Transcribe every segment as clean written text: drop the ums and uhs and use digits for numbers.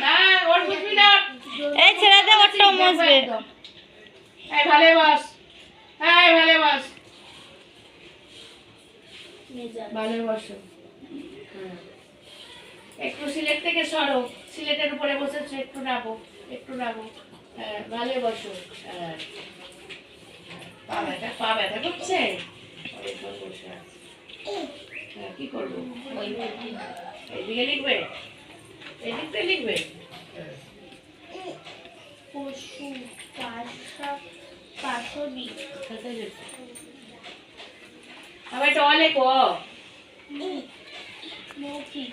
না ওর বুঝবি না। এই ছেড়ে দে, ওরটাও মুছবে। এই ভালো বাস, এই ভালো বাস, ভালো বসো। একটু সিলেট থেকে সরো, সিলেটের উপরে বসেছো, একটু নামো, একটু নামো। হ্যাঁ ভালো বসো। হ্যাঁ পা ব্যথা করছে। অনেকক্ষণ বসে আছে। হ্যাঁ কি করবো? এইদিকে লিখবে, এদিকটা লিখবে। পশু পাশবি আবার টলে কো মৌখিক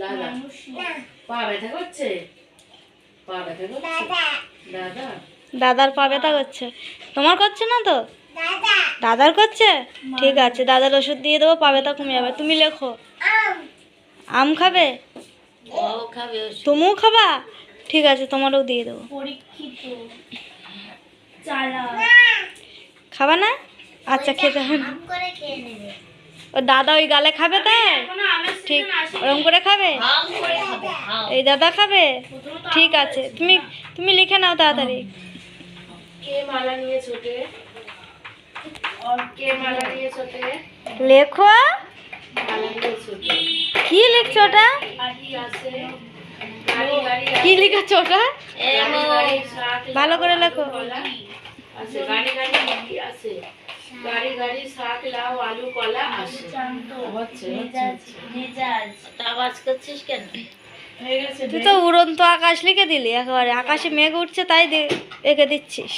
দাদা পা ব্যথা করছে, পা ব্যথা করছে দাদা। দাদার পা ব্যথা করছে, তোমার করছে না তো? দাদার করছে, ঠিক আছে, দাদার ওষুধ দিয়ে দেবো, পা ব্যথা কমে যাবে। তুমি লেখো। আম খাবে? তুমিও খাবা? ঠিক আছে, তোমারও দিয়ে দেবো। পরীক্ষিত চালা খাবা না? আচ্ছা, খেতে হবে না। ও দাদা ওই গালে খাবে, তাই ঠিক ওরকম করে খাবে। এই দাদা খাবে, ঠিক আছে, তুমি তুমি লিখে নাও তাড়াতাড়ি। কে মালা নিয়ে ছোটে, কে মালা নিয়ে ছোটে, লেখো। মালা নিয়ে ছোটে। কি লিখছো ওটা? গাড়ি আছে, গাড়ি গাড়ি কি লিখেছো ওটা? গাড়ি শাক ভালো করে লেখো। কলা আছে, গাড়ি গাড়ি কি আছে, গাড়ি গাড়ি শাক লাউ আলু কলা আছে। হচ্ছে আওয়াজ করছিস কেন? হয়ে গেছে। তুই তো উড়ন্ত আকাশ লিখে দিলি একেবারে, আকাশে মেঘ উঠছে তাই এঁকে দিচ্ছিস।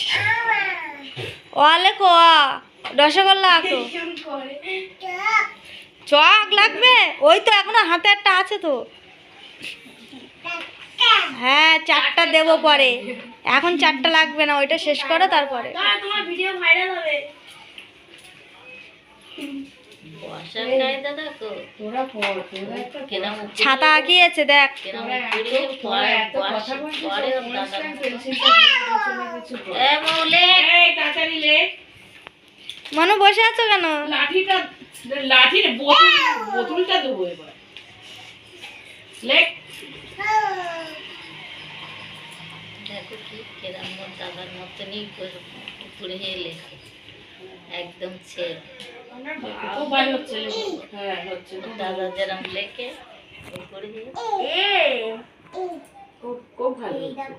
ও লেখো, রসগোল্লা আঁকো। চক লাগবে? ওই তো এখনো হাতে একটা আছে তো। হ্যাঁ, 4টা দেবো পরে, এখন 4টা লাগবে না, ওইটা শেষ করো তারপরে। তোমার ভিডিও ভাইরাল হবে। ছাতা আঁকিয়েছে দেখ। মানু বসে আছো কেন? লাঠিটা, লাঠির বোতলটা দেবো এবার। লেখ। দেখো কি কেরাম দাদার মতনই উপরে লেখে, একদম ছেড়ে খুব ভালো হচ্ছে। হ্যাঁ হচ্ছে, দাদা যেরকম লেখে উপরে খুব খুব ভালো হচ্ছে।